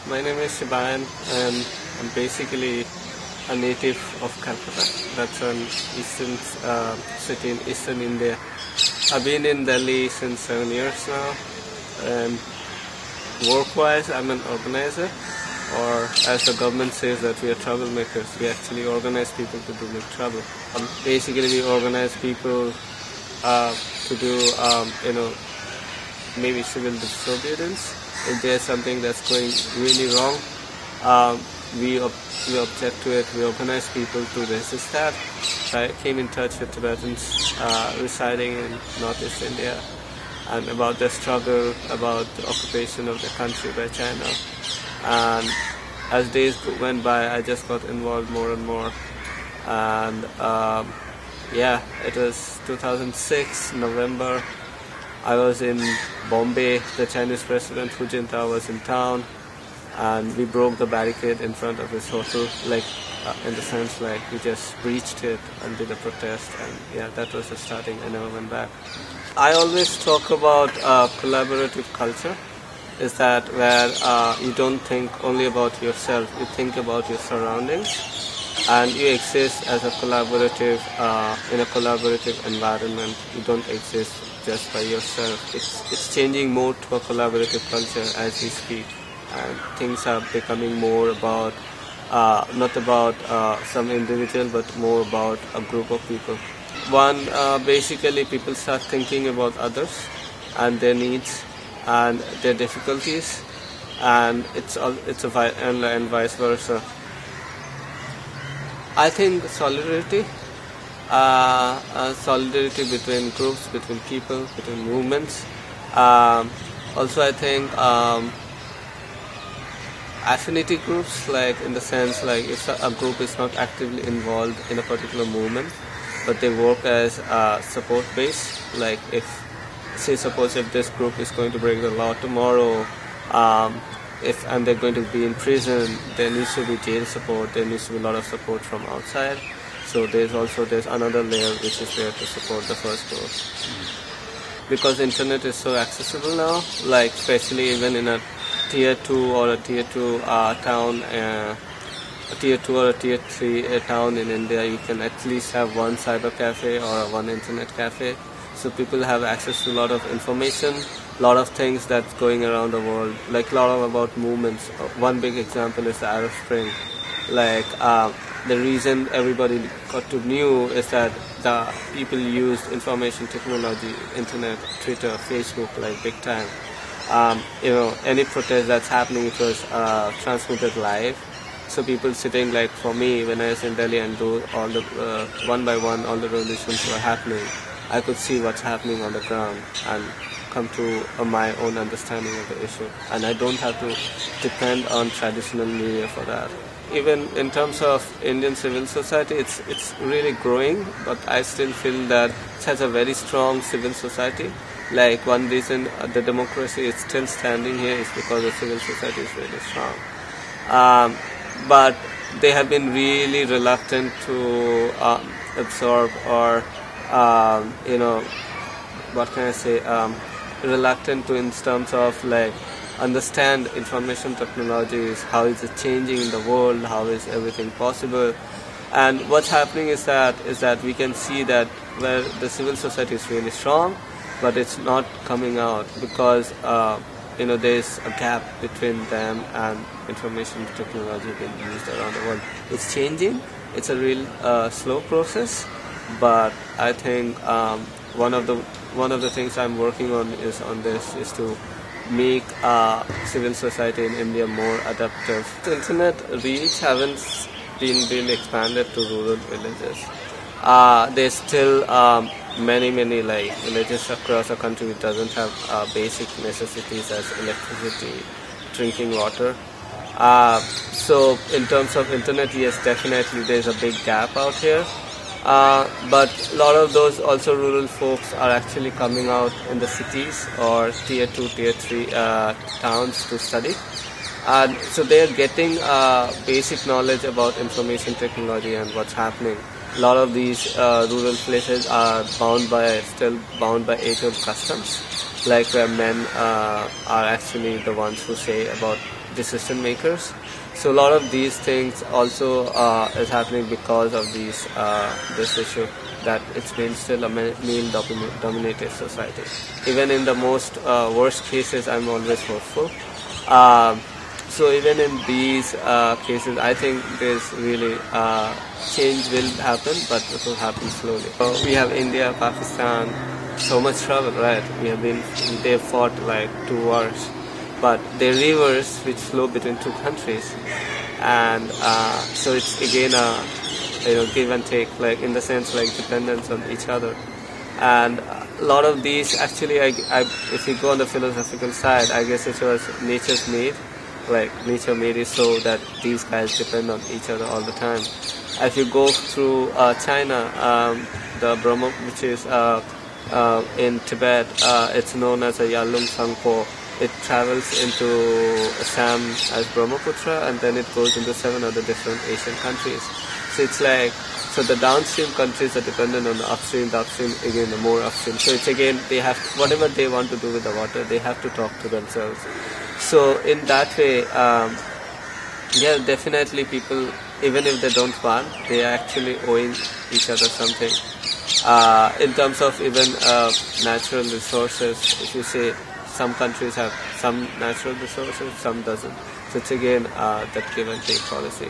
My name is Shibayan and I'm basically a native of Calcutta. That's an eastern city in eastern India. I've been in Delhi since 7 years now, and work-wise I'm an organizer, or as the government says that we are troublemakers. We actually organize people to do make trouble. Basically we organize people to do maybe civil disobedience. If there's something that's going really wrong, we object to it. We organize people to resist that. I came in touch with Tibetans residing in Northeast India, and about their struggle, about the occupation of the country by China. And as days went by, I just got involved more and more. And it was 2006, November. I was in Bombay. The Chinese president Hu Jintao was in town, and we broke the barricade in front of his hotel, in the sense like we just breached it and did a protest, and that was the starting. I never went back. I always talk about collaborative culture. Is that where you don't think only about yourself, you think about your surroundings, and you exist as a collaborative, in a collaborative environment. You don't exist just by yourself. It's changing more to a collaborative culture as we speak, and things are becoming more about, not about some individual, but more about a group of people. One, basically people start thinking about others and their needs and their difficulties, and and vice versa. I think solidarity between groups, between people, between movements. Also, I think affinity groups, like in the sense like if a group is not actively involved in a particular movement, but they work as support base. Like suppose if this group is going to break the law tomorrow, and they're going to be in prison, there needs to be jail support, there needs to be a lot of support from outside. So there's another layer which is there to support the first group. Because internet is so accessible now, like especially even in a tier 2 or a tier 2 town, a tier 2 or a tier 3 town in India, you can at least have one cyber cafe or one internet cafe. So people have access to a lot of information, a lot of things that's going around the world, like a lot about movements. One big example is the Arab Spring. The reason everybody got to know is that the people used information technology, internet, Twitter, Facebook, like big time. Any protest that's happening, it was transmitted live. So people sitting, like for me, when I was in Delhi and do all the one by one, all the revolutions were happening, I could see what's happening on the ground and come to my own understanding of the issue. And I don't have to depend on traditional media for that. Even in terms of Indian civil society, it's really growing, but I still feel that it has a very strong civil society. Like one reason the democracy is still standing here is because the civil society is really strong. But they have been really reluctant to absorb or what can I say, reluctant to in terms of like understand information technologies, how is it changing in the world, how is everything possible. And what's happening is that we can see that where the civil society is really strong, but it's not coming out because there's a gap between them and information technology being used around the world. It's changing. It's a real slow process. But I think one of the things I'm working on is to make civil society in India more adaptive. The internet reach haven't been really expanded to rural villages. There's still many like villages across the country which doesn't have basic necessities as electricity, drinking water. So in terms of internet, yes, definitely there's a big gap out here. But a lot of those also rural folks are actually coming out in the cities or tier 2, tier 3 towns to study. And so they are getting basic knowledge about information technology and what's happening. A lot of these rural places are still bound by age-old customs, like where men are actually the ones who say about decision makers. So a lot of these things also is happening because of this issue, that it's been still a male-dominated society. Even in the most worst cases, I'm always hopeful. So even in these cases, I think there's really change will happen, but it will happen slowly. So we have India, Pakistan, so much trouble, right? They've fought like 2 wars, but they're rivers which flow between 2 countries, and so it's again a give and take, like in the sense like dependence on each other. And a lot of these actually, if you go on the philosophical side, I guess it was nature's made. Like nature made it so that these guys depend on each other all the time. If you go through China, the Brahma, which is in Tibet, it's known as a Yalung Sangpo. It travels into Assam as Brahmaputra, and then it goes into 7 other different Asian countries. So it's like, so the downstream countries are dependent on the upstream again the more upstream. So it's again, they have, whatever they want to do with the water, they have to talk to themselves. So in that way, yeah, definitely people, even if they don't want, they are actually owing each other something. In terms of even natural resources, if you say some countries have some natural resources, some doesn't. So it's again that give and take policy.